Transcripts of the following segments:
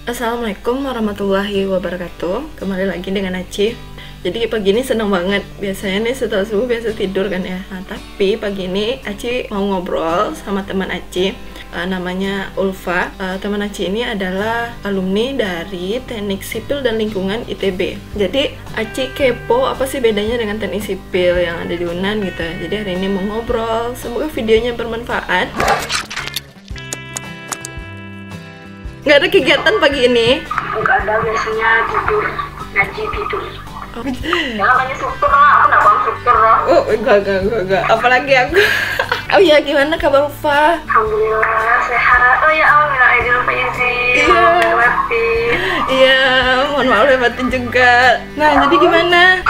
Assalamualaikum warahmatullahi wabarakatuh. Kembali lagi dengan Aci. Jadi pagi ini seneng banget. Biasanya nih setelah subuh biasa tidur kan ya. Nah, tapi pagi ini Aci mau ngobrol sama teman Aci. Namanya Ulfa. Teman Aci ini adalah alumni dari Teknik Sipil dan Lingkungan ITB. Jadi Aci kepo apa sih bedanya dengan teknik sipil yang ada di UNAN gitu. Jadi hari ini mau ngobrol. Semoga videonya bermanfaat. Nggak ada kegiatan pagi ini? Nggak ada, biasanya tidur, ngaji tidur. Oh, Ya makanya struktur lah, aku nggak paham struktur lah. oh enggak. Apalagi aku. Oh ya, gimana kabar Ulfa? Alhamdulillah sehat. Oh ya, alhamdulillah izin lupa izin. Iya. Iya, mohon maaf ya batin juga. Nah, jadi gimana?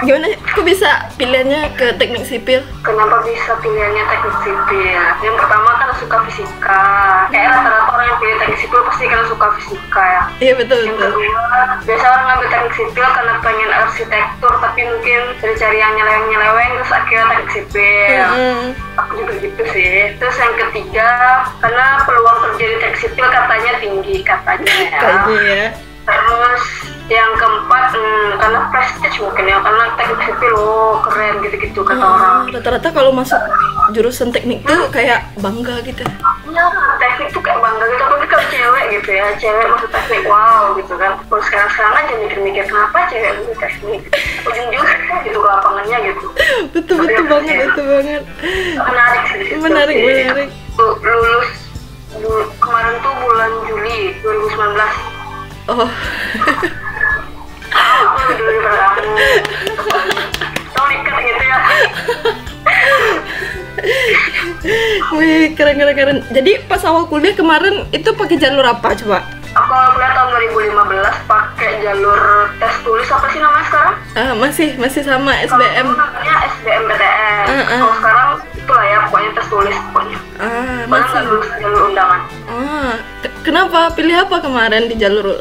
Gimana kok bisa pilihannya ke teknik sipil? Kenapa bisa pilihannya teknik sipil? Yang pertama kan suka fisika. Kayak rata-rata orang yang pilih teknik sipil pasti kan suka fisika ya. Iya betul. Yang kedua, biasa orang ngambil teknik sipil karena pengen arsitektur, tapi mungkin cari yang nyeleweng-nyeleweng terus akhirnya teknik sipil. Aku juga gitu sih. Terus yang ketiga, karena peluang kerja di teknik sipil katanya tinggi katanya ya. Kayaknya ya. Terus yang keempat, karena prestige mungkin ya, karena teknik sipil keren gitu-gitu kata orang. Rata-rata kalau masuk jurusan teknik tuh kayak bangga gitu. Ya, teknik tuh kayak bangga gitu, tapi kalau cewek gitu ya, cewek masuk teknik wow gitu kan. Terus sekarang aja mikir-mikir kenapa cewek masuk teknik, ujung-ujungnya gitu ke lapangannya gitu. Betul banget. Menarik sih. Menarik. Lulus kemarin tuh bulan Juli 2019. Oh. Aku dulu kamu likat gitu ya. Wih, keren. Jadi pas awal kuliah kemarin itu pakai jalur apa coba? Aku awal kuliah tahun 2015 pakai jalur tes tulis, apa sih namanya sekarang? Masih sama SBM. Kalau namanya SBMPTN. Kalau sekarang itulah ya, pokoknya tes tulis pokoknya. Pokoknya nggak lulus jalur undangan. Kenapa? Pilih apa kemarin di jalur?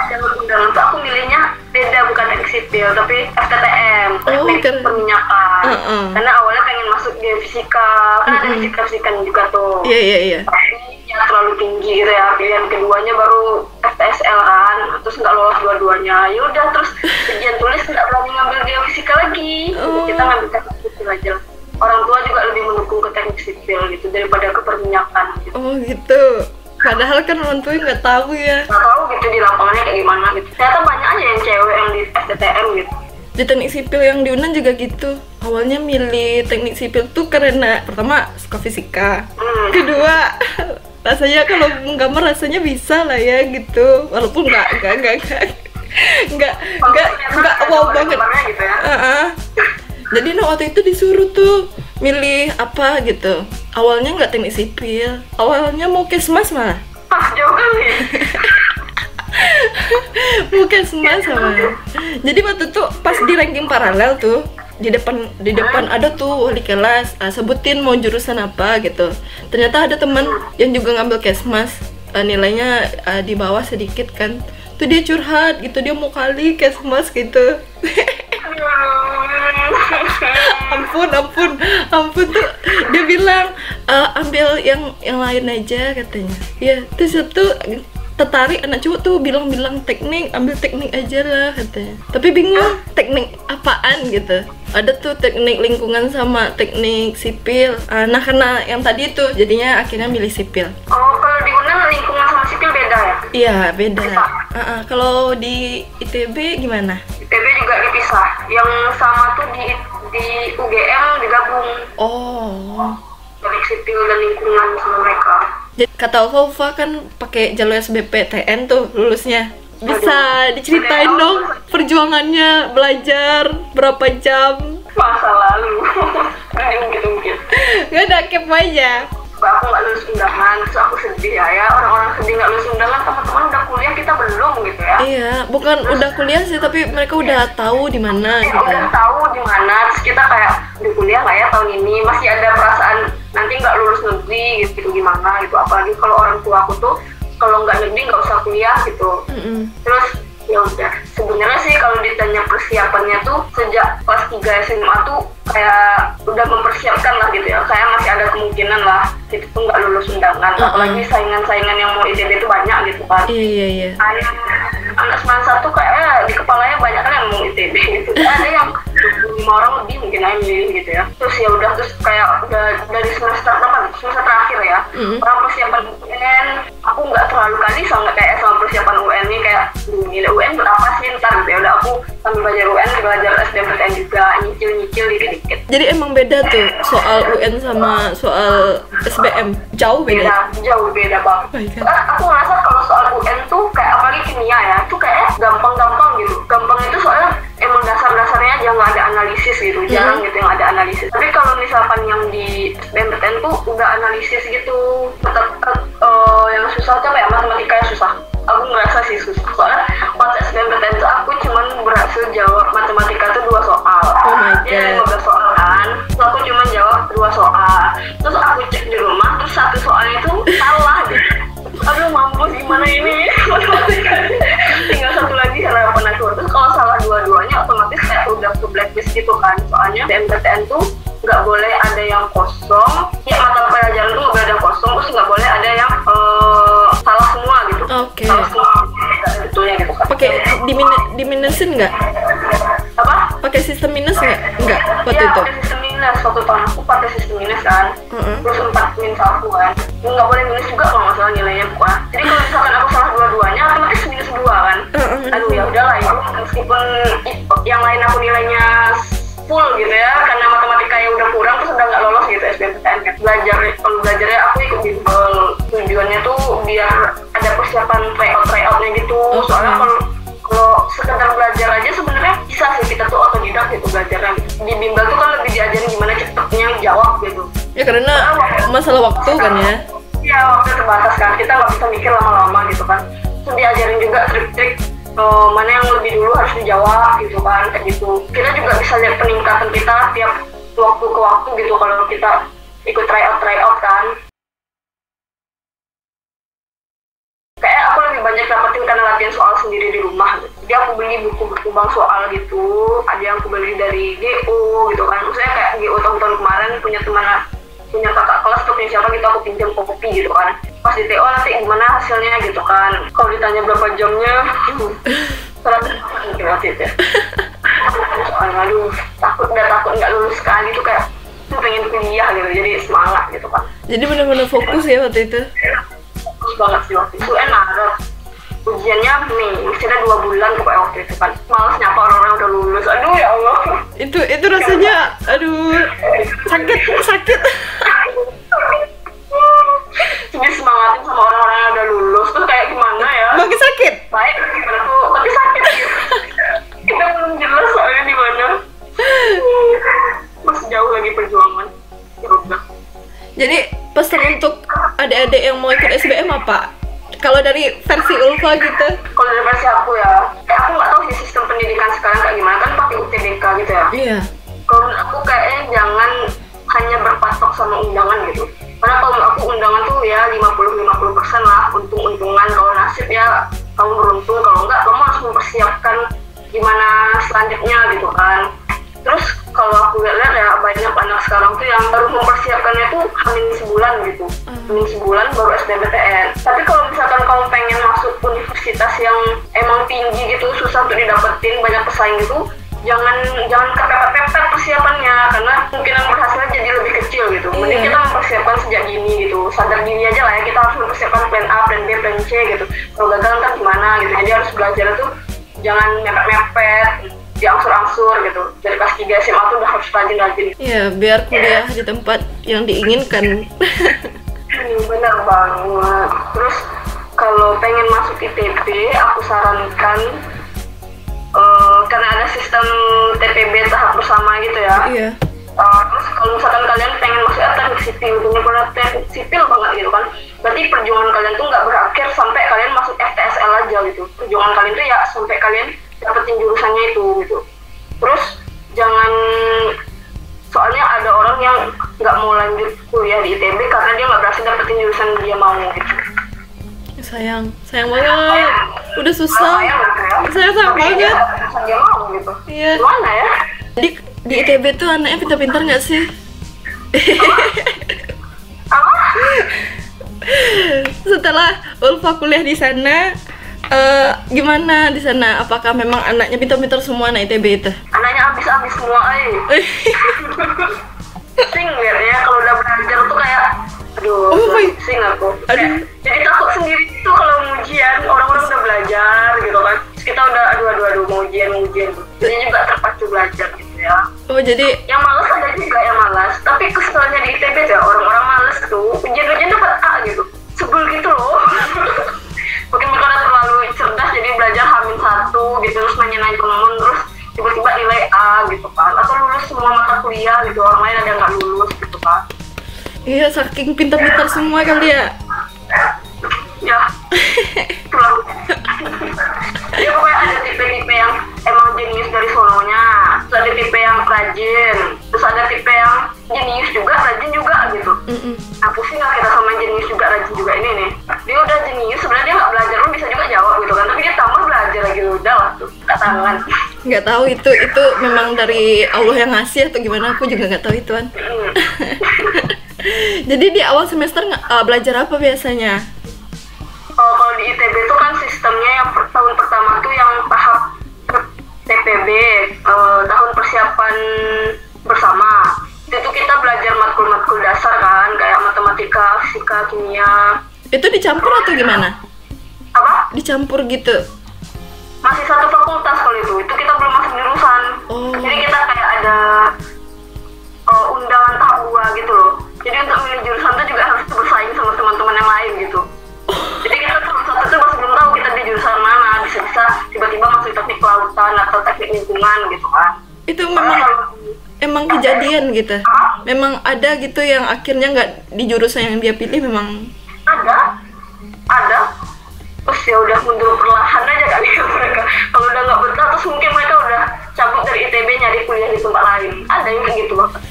Jalur undangan tuh aku milihnya beda, bukan teknik sipil tapi FTTM, teknik perminyakan. Karena awalnya pengen masuk di fisika, kan ada fisika juga tuh. Iya. Tapi ya terlalu tinggi gitu ya. Pilihan keduanya baru FTSL kan, terus nggak lolos dua-duanya. Ya udah, terus ujian tulis nggak berani ngambil geofisika lagi. Kita ngambil teknik sipil aja. Orang tua juga lebih mendukung ke teknik sipil gitu daripada ke perminyakan gitu. Oh gitu. Padahal kan orang tua nggak tahu ya. Nggak tahu gitu di lapangannya kayak gimana gitu. Ternyata banyak aja yang cewek yang di STTM gitu. Di teknik sipil yang di UNAN juga gitu. Awalnya milih teknik sipil tuh karena pertama suka fisika. Kedua, rasanya kalau menggambar rasanya bisa lah ya gitu. Walaupun nggak wow banget. Gitu ya. Jadi waktu itu disuruh tuh milih apa gitu. Awalnya nggak teknik sipil, awalnya mau kesmas malah. Jauh kali. Mau kesmas malah. Jadi waktu itu pas di ranking paralel tuh di depan ada tuh wali kelas, sebutin mau jurusan apa gitu. Ternyata ada teman yang juga ngambil kesmas, nilainya di bawah sedikit kan. Tuh dia curhat gitu, dia mau kali kesmas gitu. ampun tuh dia bilang ambil yang lain aja katanya. Ya terus itu tertarik, anak cowok tuh bilang teknik, ambil teknik aja lah katanya. Tapi bingung teknik apaan gitu. Ada tuh teknik lingkungan sama teknik sipil. Nah karena yang tadi itu jadinya akhirnya milih sipil. Oh, kalau di UNAN lingkungan sama sipil beda ya? Iya beda. Kalau di ITB gimana? ITB juga dipisah. Yang sama tuh di UGM digabung. Oh. Teknik sipil dan lingkungan sama mereka. Jadi kata Ulfa kan pakai jalur SBMPTN tuh lulusnya. Bisa diceritain dong perjuangannya belajar berapa jam? Masa lalu. Mungkin. Gak ada, kepo aja. Aku nggak lulus undangan, terus aku sedih ya. Orang-orang sedih nggak lulus undangan, teman-teman udah kuliah, kita belum gitu ya. Iya, bukan udah kuliah sih, tapi mereka udah tahu di mana gitu. Udah tahu di mana, terus kita kayak di kuliah lah ya tahun ini, masih ada perasaan nanti nggak lulus negeri gitu gimana gitu. Apalagi kalau orang tua aku tuh kalau nggak negeri nggak usah kuliah gitu. Terus ya udah, sebenarnya sih kalau ditanya persiapannya tuh sejak kelas 3 SMA tuh kayak udah mempersiapkan lah gitu ya, kayak masih ada kemungkinan lah itu pun nggak lulus undangan. Apalagi saingan-saingan yang mau ITB itu banyak gitu kan. Iya. Anak 91 kayak di kepalanya banyak kan yang mau ITB gitu. Ada yang 25 orang lebih mungkin aja milih gitu ya. Terus ya udah, terus kayak udah dari semester terakhir ya. Orang persiapan UN, aku nggak terlalu kali sama kayak sama persiapan UN nih, kayak nilai UN berapa sih ntar gitu ya. Udah aku sambil belajar UN, belajar SBMPTN juga, nyicil dikit-dikit. Jadi emang beda tuh soal UN sama soal SBM, jauh beda banget. Aku ngerasa kalau soal UN tuh kayak apalagi kimia ya, tuh kayak gampang gitu. Gampang itu soalnya emang dasar-dasarnya aja nggak ada analisis gitu, jarang gitu yang ada analisis. Tapi kalau misalkan yang di SBMPTN tuh udah analisis gitu. Yang susah tuh kayak matematika yang susah. Aku ngerasa sih susah, soalnya pas SBMPTN tuh aku cuman berhasil jawab matematika tuh 2 soal. Oh my god. Ya 15 soal kan, terus aku cuma jawab 2 soal. Terus aku cek di rumah, terus 1 soalnya itu salah gitu. Aduh mampus, gimana ini matematika. Tinggal 1 lagi harapan aku. Terus kalau salah dua-duanya otomatis kayak udah ke blacklist gitu kan. Soalnya SBMPTN tuh nggak boleh ada yang kosong. Ya mata pelajaran tuh nggak boleh ada yang kosong, terus nggak boleh ada yang salah semua gitu. Oke. Salah semua betulnya gitu kan. Pakai diminusin nggak? Apa? Pakai sistem minus nggak? Nggak waktu Iya, itu. pakai sistem minus. Waktu tahun aku pakai sistem minus kan. Terus 4-1 kan. Nggak boleh minus juga kalau nggak salah nilainya bukan. Jadi kalau misalkan aku salah dua-duanya, otomatis minus 2 kan. Aduh ya udahlah ya. Meskipun yang lain aku nilainya full gitu ya, karena matematika yang udah kurang terus udah nggak lolos gitu SBMPTN kan. Belajarnya aku ikut bimbel. Tujuannya tuh biar ada persiapan tryoutnya gitu. Soalnya kalau sekedar belajar aja sebenarnya bisa sih kita tuh otodidak gitu belajarnya. Di bimbel tuh kan lebih diajarin gimana cepetnya jawab gitu. Ya karena masalah waktu kan ya. Iya, waktu terbatas kan, kita nggak bisa mikir lama-lama gitu kan. Terus diajarin juga trik-trik mana yang lebih dulu harus dijawab gitu kan, kayak gitu. Kita juga bisa lihat peningkatan kita tiap waktu ke waktu gitu kalau kita ikut tryout kan. Kayak aku lebih banyak dapetin karena latihan soal sendiri di rumah gitu. Jadi aku beli buku-buku bank soal gitu, ada yang aku beli dari GO gitu kan. Maksudnya kayak GO tahun-tahun kemarin punya kakak kelas tuh punya siapa gitu, aku pinjam kopi gitu kan. Pas di TO nanti gimana hasilnya gitu kan. Kalau ditanya berapa jamnya, 100 gitu waktu itu ya. Soalnya aduh, takut nggak lulus sekali tuh kayak pengen kuliah gitu, jadi semangat gitu kan. Jadi benar-benar fokus ya waktu itu. Fokus banget sih waktu itu, enak. Ujiannya Mei, masih ada 2 bulan pokoknya waktu itu kan. Males nyapa orang-orang udah lulus, aduh ya Allah. Itu rasanya, aduh, sakit. Jadi semangatin sama orang-orang yang udah lulus tuh kayak gimana ya? Makin sakit? Baik, gimana tuh, tapi sakit gitu. Kita belum jelas soalnya di mana. Masih jauh lagi perjuangan. Ya udah. Jadi pesan untuk adik-adik yang mau ikut SBM apa? Kalau dari versi Ulfa gitu? Kalau dari versi aku ya, aku nggak tahu sih sistem pendidikan sekarang kayak gimana, kan pakai UTBK gitu ya. Iya. Kalau aku kayaknya jangan hanya berpatok sama undangan gitu. Karena kalau aku undangan tuh ya 50% lah, untung-untungan. Kalau nasib ya kamu beruntung, kalau enggak kamu harus mempersiapkan gimana selanjutnya gitu kan. Terus kalau aku lihat ya banyak anak sekarang tuh yang baru mempersiapkannya tuh hamin sebulan gitu. Hamin sebulan baru SBMPTN. Tapi kalau misalkan kamu pengen masuk universitas yang emang tinggi gitu, susah untuk didapetin, banyak pesaing gitu, jangan kepepet-pepet persiapannya, karena kemungkinan berhasilnya jadi lebih kecil gitu. Mending kita mempersiapkan sejak dini gitu, sadar diri aja lah ya, kita harus mempersiapkan plan A, plan B, plan C gitu. Kalau gagal ntar gimana gitu, jadi harus belajar tuh jangan mepet-mepet, diangsur-angsur gitu. Dari kelas 3 SMA tuh udah harus rajin-rajin. Iya, biar kuliah di tempat yang diinginkan. Bener banget. Terus kalau pengen masuk ITB, aku sarankan karena ada sistem TPB tahap bersama gitu ya. Iya. Terus kalau misalkan kalian pengen masuk teknik sipil, bener-bener teknik sipil banget gitu kan, berarti perjuangan kalian tuh nggak berakhir sampai kalian masuk FTSL aja gitu. Perjuangan kalian tuh ya sampai kalian dapetin jurusannya itu gitu. Terus jangan, soalnya ada orang yang nggak mau lanjut kuliah di ITB karena dia nggak berhasil dapetin jurusan dia mau gitu. Sayang banget. Udah susah. Sayang banget. Jurusan dia mau gitu. Iya. Gimana ya? Jadi di ITB tuh anaknya pintar-pintar nggak sih? Apa? Setelah Ulfa kuliah di sana, gimana di sana? Apakah memang anaknya pintar-pintar semua anak ITB itu? Anaknya habis-habis semua Sing liatnya kalau udah belajar tuh kayak aduh, sing aku. Jadi takut sendiri tuh kalau ujian, orang-orang udah belajar gitu kan. Terus kita udah aduh mau ujian. Jadi juga terpacu belajar gitu ya. Oh, jadi yang malas ada juga yang malas. Tapi keselnya di ITB ya, orang-orang malas tuh ujian dapat A gitu. Sebel gitu loh. Mungkin mereka udah terlalu cerdas jadi belajar H-1 gitu, terus nanya-nanya temen, terus tiba-tiba nilai A gitu kan, atau lulus semua mata kuliah gitu, orang lain ada nggak lulus gitu kan. Iya, saking pintar-pintar semua kali ya. Ya itulah. Ya pokoknya ada tipe-tipe yang emang jenius dari sononya, terus ada tipe yang rajin, terus ada tipe yang jenius juga, rajin juga gitu. Nah pusing lah kita sama jenius juga, rajin juga ini nih. Dia udah jenius, sebenarnya dia nggak belajar pun bisa juga jawab gitu kan, tapi dia tambah belajar lagi, udah lah tuh, nggak tangan. Nggak tahu itu memang dari Allah yang ngasih atau gimana, aku juga nggak tahu itu kan. Jadi di awal semester belajar apa biasanya? Kalau di ITB itu kan sistemnya yang tahun pertama tuh yang tahap TPB, tahun persiapan bersama. Itu kita belajar matkul-matkul dasar kan, kayak matematika, fisika, kimia. Itu dicampur atau gimana? Apa? Dicampur gitu? Masih satu fakultas kalau itu kita belum masuk jurusan. Jadi kita kayak ada undangan tahap 2 gitu loh. Jadi untuk milih jurusan tuh juga harus bersaing sama teman-teman yang lain gitu. Jadi kita tahun 1 tuh masih belum tahu kita di jurusan mana, bisa-bisa tiba-tiba masuk teknik kelautan atau teknik lingkungan gitu kan. Itu emang kejadian gitu? Memang ada gitu yang akhirnya nggak di jurusan yang dia pilih memang? Ada. Terus ya udah mundur perlahan aja kali ya mereka. Kalau udah nggak betah terus mungkin mereka udah cabut dari ITB nyari kuliah di tempat lain. Ada yang kayak gitu banget.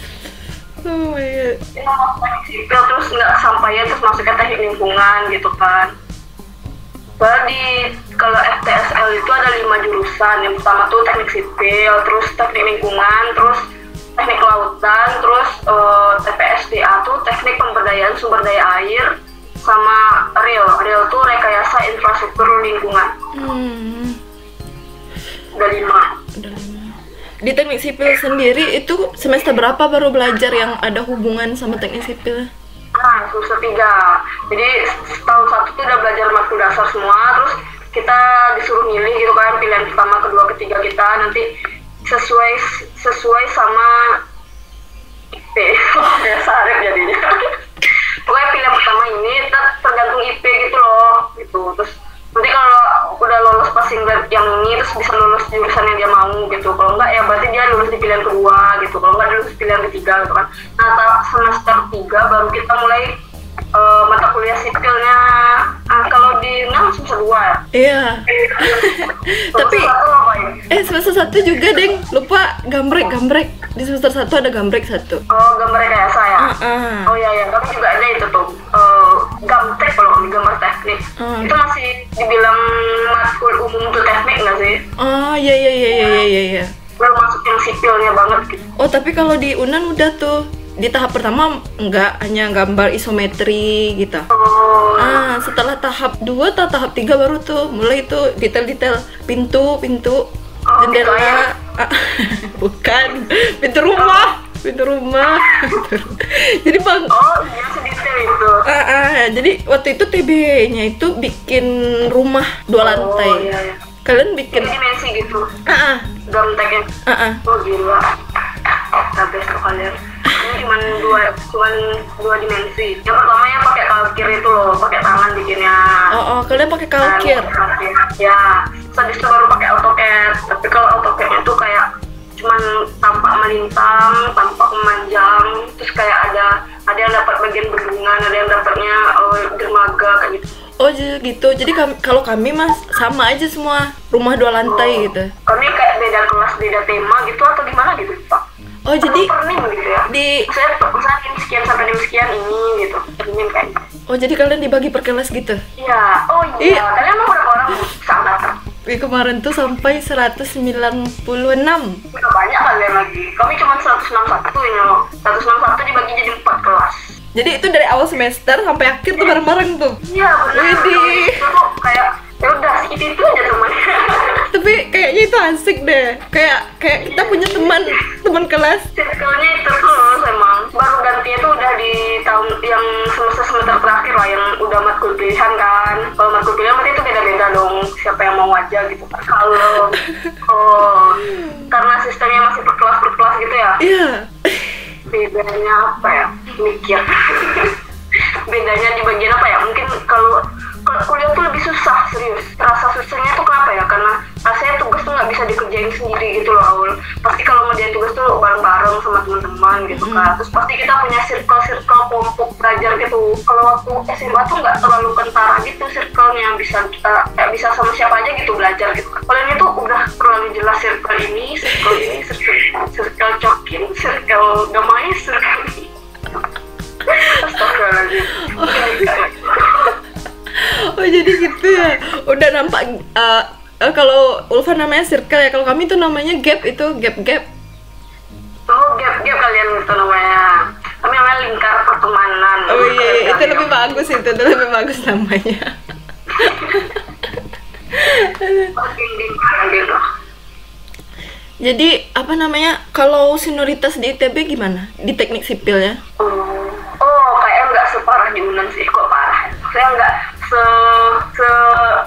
Oh my god. Dia masuk teknik sipil terus nggak kesampaian terus masuk ke teknik lingkungan gitu kan. Kalau FTSL itu ada 5 jurusan. Yang pertama tuh teknik sipil, terus teknik lingkungan, terus teknik kelautan, terus TPSDA tuh teknik pemberdayaan sumber daya air, sama real tuh rekayasa infrastruktur lingkungan. Udah 5. Di teknik sipil sendiri itu semester berapa baru belajar yang ada hubungan sama teknik sipil? Nah, semester 3. Jadi tahun 1 tuh udah belajar matkul dasar semua, terus kita disuruh milih gitu kan, pilihan pertama, kedua, ketiga kita nanti sesuai sama IP. Ya sarip jadinya. Pokoknya pilihan pertama ini tergantung IP gitu loh, gitu. Terus nanti kalau udah lolos passing grade yang ini, terus bisa lulus jurusan yang dia mau gitu. Kalau enggak ya berarti dia lulus di pilihan kedua gitu. Kalau enggak lulus pilihan ketiga gitu kan. Nah semester 3 baru kita mulai mata kuliah sipilnya. Kalau di semester 2 ya? Iya. Tapi semester 1 juga deng, lupa gambrek. Di semester 1 ada gambrek 1. Oh, gambarnya kayak saya. Oh iya, kami juga ada itu tuh. Gamtek kalau kami gambar teknik. Itu masih dibilang matkul umum untuk teknik nggak sih? Oh iya. Baru masuk yang sipilnya banget gitu. Oh, tapi kalau di UNAN udah tuh. Di tahap pertama enggak, hanya gambar isometri gitu. Setelah tahap 2 atau tahap 3 baru tuh mulai tuh detail-detail pintu, jendela. Bukan, pintu rumah. Jadi bang. Oh iya, sedetail itu. Jadi waktu itu TB-nya itu bikin rumah 2 lantai. Oh iya. Kalian bikin dimensi gitu. Gamteknya. Oh gila. Habis tuh kalian. Ini cuma dua dimensi. Yang pertama yang pakai kalkir itu loh, pakai tangan bikinnya. Kalian pakai kalkir? Ya, habis itu baru pakai AutoCAD. Tapi kalau AutoCAD itu kayak cuman tampak melintang, tampak memanjang, terus kayak ada yang dapat bagian bendungan, ada yang dapatnya dermaga kayak gitu. Oh gitu. Jadi kalau kami mah sama aja semua, rumah 2 lantai gitu. Kami kayak beda kelas, beda tema gitu atau gimana gitu, Pak? Oh jadi gitu ya. Saya ini sekian sampai sekian ini gitu. Ini kayak. Oh jadi kalian dibagi per kelas gitu? Iya. Oh iya. Kalian emang berapa orang sangat? Kemarin tuh sampai 196. Udah banyak kalian lagi. Kami cuma 161 ini loh. 161 dibagi jadi 4 kelas. Jadi itu dari awal semester sampai akhir tuh bareng-bareng tuh. Iya benar. Widih. Itu tuh kayak ya udah itu aja temannya. Tapi kayaknya itu asik deh. Kayak kita punya teman kelas. Circle-nya itu terus emang. Baru gantinya tuh udah di tahun yang semester terakhir lah, yang udah matkul pilihan kan. Kalau matkul pilihan berarti itu beda-beda dong, siapa yang mau aja gitu kan. Kalau karena sistemnya masih per kelas gitu ya. Iya. Bedanya apa ya? Mikir. Bedanya di bagian apa ya? Mungkin kalau kuliah tuh lebih susah, serius. Rasa susahnya tuh kenapa ya? Karena rasanya tugas tuh nggak bisa dikerjain sendiri gitu loh, Aul. Pasti kalau ngerjain tugas tuh bareng-bareng sama teman-teman gitu kan. Terus pasti kita punya circle kelompok belajar gitu. Kalau waktu SMA tuh nggak terlalu kentara gitu circle-nya, bisa kita bisa sama siapa aja gitu belajar gitu kan. Kalau ini tuh udah terlalu jelas circle ini, circle cokin, circle gamais, circle ini. Astagfirullahaladzim. Oh jadi gitu ya. Udah nampak kalau Ulfa namanya circle ya, kalau kami tuh namanya gap, itu gap. Oh gap kalian gitu namanya. Kami namanya lingkar pertemanan. Oh iya, itu lebih bagus, itu lebih bagus namanya. Jadi apa namanya, kalau senioritas di ITB gimana? Di teknik sipil ya? Oh kayaknya nggak separah di Unan sih, kok parah. Saya nggak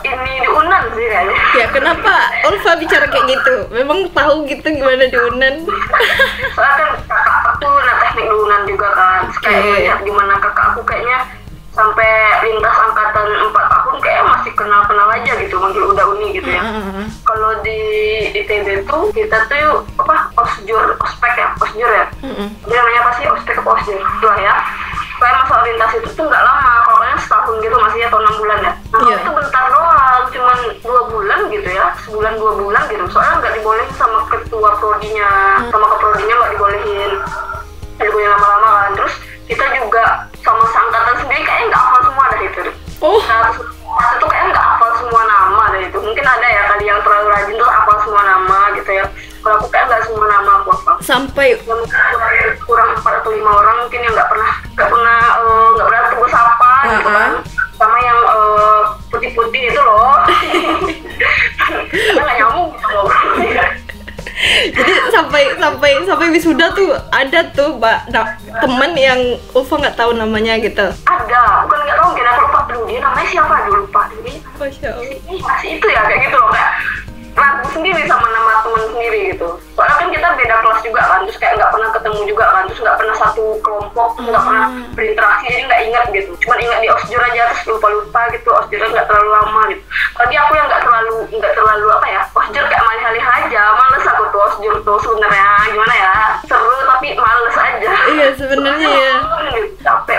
ini di Unan sih kayaknya. Ya kenapa Ulfa bicara kayak gitu? Memang tahu gitu gimana di Unan? Soalnya kan kakak aku teknik di Unan juga kan. Kayak melihat gimana kakak aku kayaknya sampai lintas angkatan 4 tahun kayak masih kenal aja gitu, manggil udah uni gitu ya. Kalau di ITB tuh kita tuh ospek ya. Dia namanya apa sih, ospek apa osjur lah ya. Kayak masa orientasi itu tuh nggak lama, pokoknya setahun gitu masih atau 6 bulan ya. Nah itu bentar doang, cuman 2 bulan gitu ya, sebulan 2 bulan gitu. Soalnya nggak dibolehin sama ketua prodinya, sama keprodinya nggak dibolehin lama-lama kan. Terus kita juga sama seangkatan sendiri kayaknya nggak hafal semua dari itu. Nah, terus itu kayaknya nggak hafal semua nama dari itu. Mungkin ada ya kali yang terlalu rajin tuh hafal semua nama gitu ya. Kalau aku kayak nggak semua nama aku hafal. Sampai kurang 4 atau 5 orang mungkin yang nggak pernah tunggu sapa gitu kan. Sama yang putih-putih itu loh. Nggak nyambung gitu ngobrolnya. Jadi sampai wisuda tuh ada tuh teman yang Ulfa nggak tahu namanya gitu. Ada, bukan nggak tahu, mungkin aku lupa dulu dia namanya siapa, lupa ini. Masya Allah. Masih itu ya kayak gitu loh, kayak ragu sendiri sama nama teman sendiri gitu. Soalnya kan kita beda kelas juga kan, terus kayak nggak pernah ketemu juga kan, terus nggak pernah satu kelompok, nggak pernah berinteraksi, jadi nggak ingat gitu. Cuman ingat di osjur aja, terus lupa gitu, osjurnya nggak terlalu lama gitu. Tadi aku yang nggak terlalu apa ya, osjur kayak malih-malih aja, males aku tuh osjur tuh sebenarnya, gimana ya, seru tapi males aja. Iya sebenarnya ya.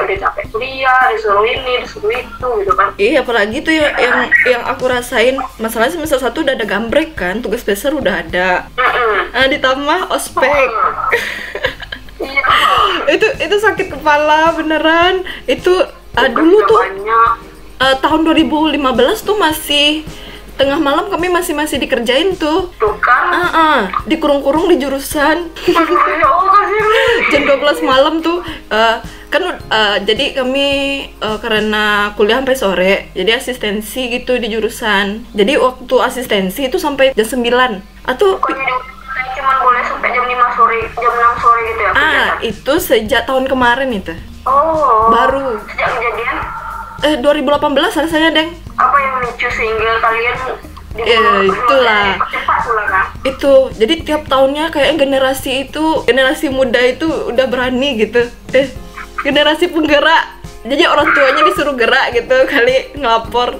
Udah capek kuliah, disuruh ini, disuruh itu gitu kan. Iya, apalagi tuh yang aku rasain, masalahnya semester 1 udah ada gambrek kan, tugas besar udah ada. Ditambah ospek. Itu sakit kepala beneran. Itu dulu tuh tahun 2015 tuh masih tengah malam kami masih dikerjain tuh. Tuh kan? Dikurung-kurung di jurusan. Jam 12 malam tuh. Jadi kami karena kuliah sampai sore, jadi asistensi gitu di jurusan. Jadi waktu asistensi itu sampai jam 9 atau cuma boleh sampai jam 5 sore, jam 6 sore gitu ya? Itu sejak tahun kemarin itu. Oh. Baru. Sejak kejadian? 2018 rasanya, Deng. Apa yang memicu sehingga kalian itulah. Cepat pula kan? Itu. Jadi tiap tahunnya kayak generasi muda itu udah berani gitu. Generasi penggerak. Jadi orang tuanya disuruh gerak gitu kali ngelapor.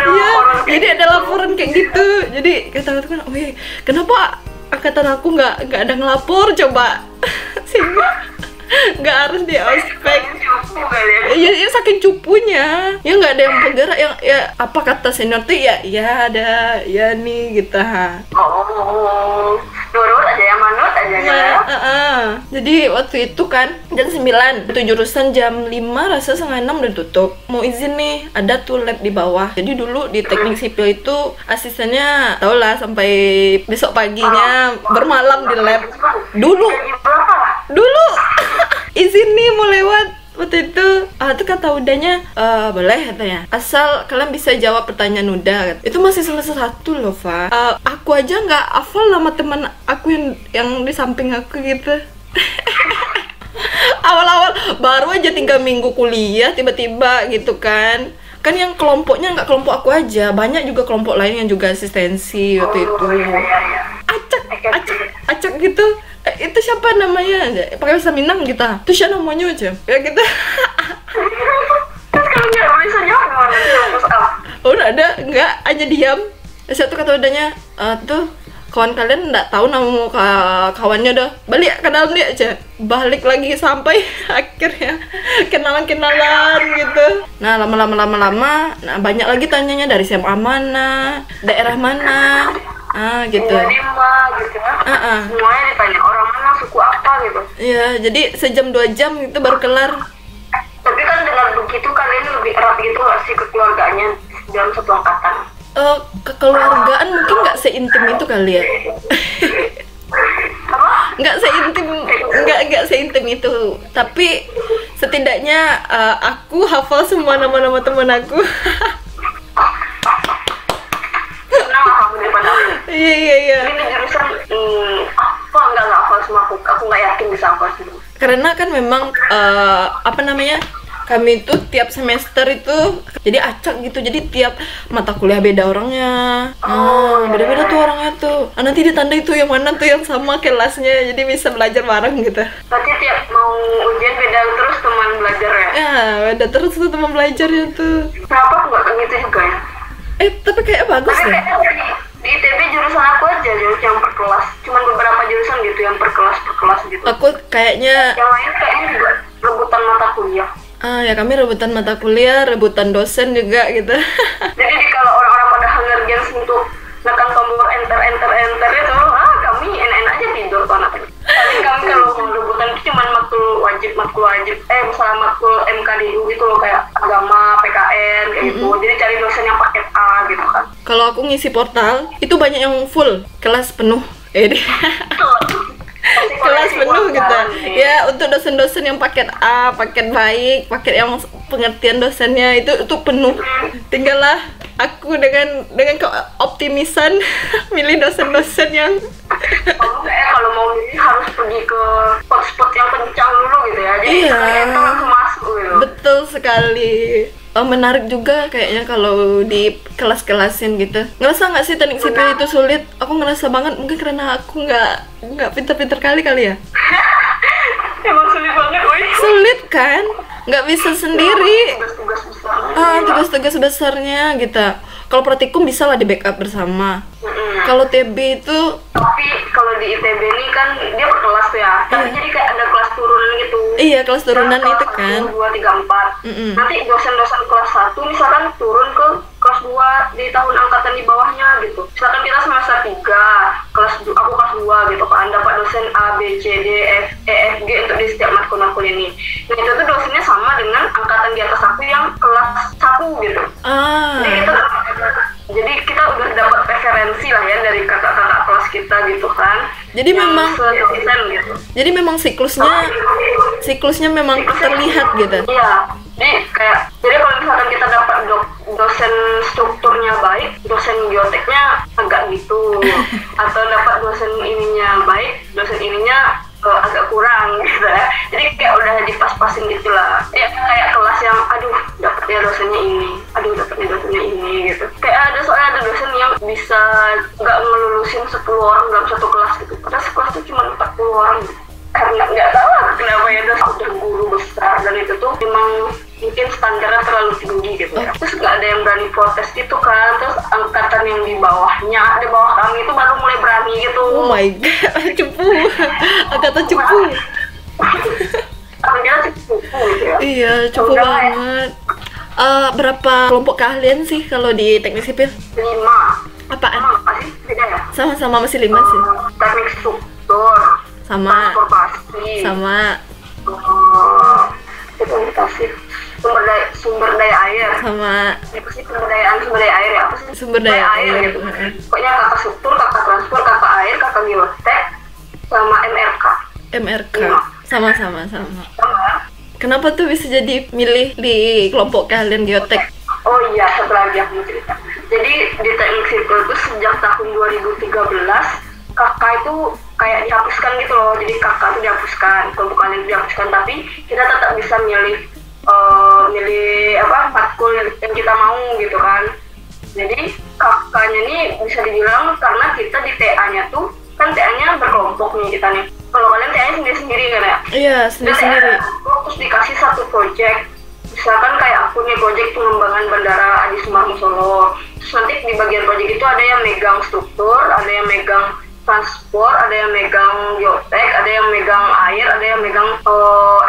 Iya, jadi ada laporan kayak gitu. Jadi kata kan, kenapa angkatan aku nggak ada ngelapor coba, sehingga nggak harus di ospek. Iya saking cupunya, ya nggak ada yang bergerak, yang ya apa kata senior tuh ya ada ya nih gitu. Nurut aja ya, manut aja ya. Jadi waktu itu kan jam 9, itu jurusan jam 5, rasa setengah 6 udah tutup. Mau izin nih, ada tuh lab di bawah. Jadi dulu di teknik sipil itu asistennya tau lah sampai besok paginya bermalam di lab. Dulu izin nih waktu itu tuh kata udahnya boleh katanya, asal kalian bisa jawab pertanyaan Uda. Itu masih semester 1 loh, Fa. Aku aja nggak hafal nama teman aku yang di samping aku gitu. Awal-awal baru aja 3 minggu kuliah tiba-tiba gitu kan yang kelompoknya nggak kelompok aku aja, banyak juga kelompok lain yang juga asistensi waktu itu. Acak gitu. Itu siapa namanya? Pakai bahasa Minang gitu. Itu siapa namanya aja? Ya gitu. Terus kalau nggak bisa jawab gimana? Udah ada, nggak aja diam. Satu kata udahnya, tuh kawan kalian nggak tahu nama kawannya, dah balik ke dalam dia aja, balik lagi sampai akhirnya kenalan gitu. Nah lama nah banyak lagi tanyanya dari SMA mana, daerah mana, gitu. Gitu ya. Semuanya ditanya orang mana, suku apa gitu. Iya, jadi sejam 2 jam itu baru kelar. Tapi kan dengan begitu kalian lebih erat gitu nggak sih kekeluarganya dalam satu angkatan? Kekeluargaan mungkin nggak seintim itu kali ya. nggak seintim itu, tapi setidaknya aku hafal semua nama-nama teman aku. Senang aku daripada iya. Ini jurusan apa nggak hafal semua, aku nggak yakin bisa hafal semua. Karena kan memang kami itu tiap semester itu jadi acak gitu, jadi tiap mata kuliah beda orangnya. Beda-beda tuh orangnya tuh. Nanti ditanda itu yang mana tuh yang sama kelasnya, jadi bisa belajar bareng gitu. Berarti tiap mau ujian beda terus teman belajar ya? Ya, beda terus tuh teman belajarnya tuh. Kenapa aku nggak gitu juga ya? Tapi kayak bagus deh. Di ITB jurusan aku aja yang per kelas, cuman beberapa jurusan gitu yang per kelas gitu. Aku kayaknya yang lain kayaknya juga rebutan mata kuliah. Ya kami rebutan mata kuliah, rebutan dosen juga gitu. Jadi kalau orang-orang pada ngerjain untuk nekan tombol enter itu, kami enak-enak aja tidur tuh anak. Tapi kami kalau mau rebutan itu cuma matkul wajib, misalnya matkul MKDU gitu loh, kayak agama, PKN kayak gitu. Jadi cari dosen yang paket A gitu kan. Kalau aku ngisi portal itu banyak yang full, kelas penuh. Kelas penuh gitu ya, untuk dosen-dosen yang paket A, paket baik, paket yang pengertian dosennya itu penuh. Tinggallah aku dengan keoptimisan milih dosen-dosen yang kalau mau milih harus pergi ke spot-spot yang kencang dulu gitu ya, jadi itu langsung masuk gitu. Betul sekali. Menarik juga kayaknya kalau di kelas-kelasin gitu. Ngerasa nggak sih teknik sipil itu sulit? Aku ngerasa banget, mungkin karena aku nggak pinter-pinter kali ya. Emang sulit banget, woy. Sulit kan? Nggak bisa sendiri. Tugas-tugas besar. Tugas-tugas besarnya gitu. Kalau praktikum bisa lah di backup bersama. Kalau TB itu, tapi kalau di ITB ini kan dia per kelas tuh ya. Tapi jadi kayak ada kelas turunan gitu. Iya, kelas turunan itu kan. 1, 2, 3, 4. Nanti dosen-dosen kelas 1 misalkan turun ke kelas 2 di tahun angkatan di bawahnya gitu. Misalkan kita semester 3, aku kelas 2 gitu kan. Dapat dosen A, B, C, D, F, E, F, G untuk di setiap matkul ini. Nah, itu tuh dosennya sama dengan angkatan di atas aku yang kelas 1 gitu. Jadi kita udah dapat referensi lah ya dari kakak-kakak kelas kita gitu kan. Jadi memang gitu. Jadi memang siklusnya memang terlihat gitu. Iya. Jadi kalau misalkan kita dapat dosen strukturnya baik, dosen bioteknya agak gitu. Atau dapat dosen ininya baik, dosen ininya agak kurang gitu ya. Jadi kayak udah dipas-pasin gitu lah. Ya kayak kelas yang dapetnya dosennya ini, dapetnya dosennya ini gitu. Kayak ada dosen yang bisa nggak ngelulusin 10 orang dalam satu kelas gitu. Padahal sekelas itu cuma 40 orang gitu. Karena nggak tahu kenapa ya, udah guru besar dan itu tuh memang mungkin standarnya terlalu tinggi gitu ya. Terus nggak ada yang berani protes gitu kan. Terus angkatan yang di bawah kami itu baru mulai berani gitu. Oh my god, cepu. Angkatan cepu. Angkatan cepu gitu ya. Iya, cepu banget. Berapa kelompok kalian sih kalau di teknik sipil? 5. Apaan? Sama sih? Beda ya? Sama masih 5 sih. Teknik struktur. Sama. Transportasi. Sama. Transportasi. Sumber daya air. Sama. Apa sih sumber daya air ya? Apa sih? Sumber daya air gitu. Pokoknya kakak struktur, kakak transport, kakak air, kakak biotek, sama MRK. Sama. Sama. Kenapa tuh bisa jadi milih di kelompok kalian geotek? Oh iya, satu lagi aku mau cerita. Jadi di teknik sipil itu sejak tahun 2013 kakak itu kayak dihapuskan gitu loh. Jadi kakak itu dihapuskan, kelompok kalian dihapuskan, tapi kita tetap bisa milih matkul yang kita mau gitu kan. Jadi kakaknya nih bisa dibilang karena kita di TA-nya tuh kan TA-nya berkelompok nih kita nih. Kalau kalian TA-nya sendiri-sendiri kan ya? Iya, sendiri-sendiri. Terus dikasih satu project, misalkan kayak aku nih project pengembangan Bandara Adi Sumarmo Solo. Terus nanti di bagian project itu ada yang megang struktur, ada yang megang transport, ada yang megang geotek, ada yang megang air, ada yang megang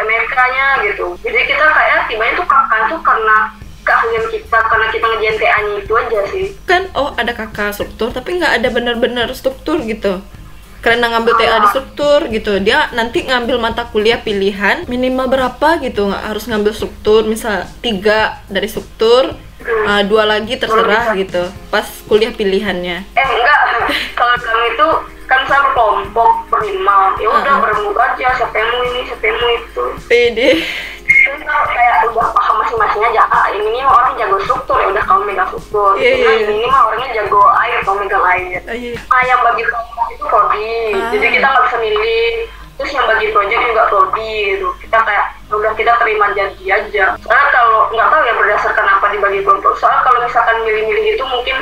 MRK-nya gitu. Jadi kita kayak tibanya tuh kakak tuh karena keahlian kita, karena kita ngerjain TA-nya itu aja sih. Kan ada kakak struktur tapi nggak ada benar-benar struktur gitu. Karena ngambil TA di struktur gitu, dia nanti ngambil mata kuliah pilihan minimal berapa gitu, nggak harus ngambil struktur, misal 3 dari struktur, 2 lagi terserah gitu pas kuliah pilihannya. Enggak, kalau kami itu kan saya berkelompok berlima, ya udah berembuk aja, siapa yang mau ini, siapa yang mau itu. Pede. Kayak udah paham masing-masing aja. Ini mah orang jago struktur, ya udah kamu megang struktur. Ini mah orangnya jago air, kamu megang air. Yang bagi kelompok itu prodi, jadi kita nggak bisa milih. Terus yang bagi project juga prodi gitu. Kita kayak udah kita terima janji aja. Soalnya kalau nggak tahu ya berdasarkan apa dibagi kelompok. Soalnya kalau misalkan milih-milih itu mungkin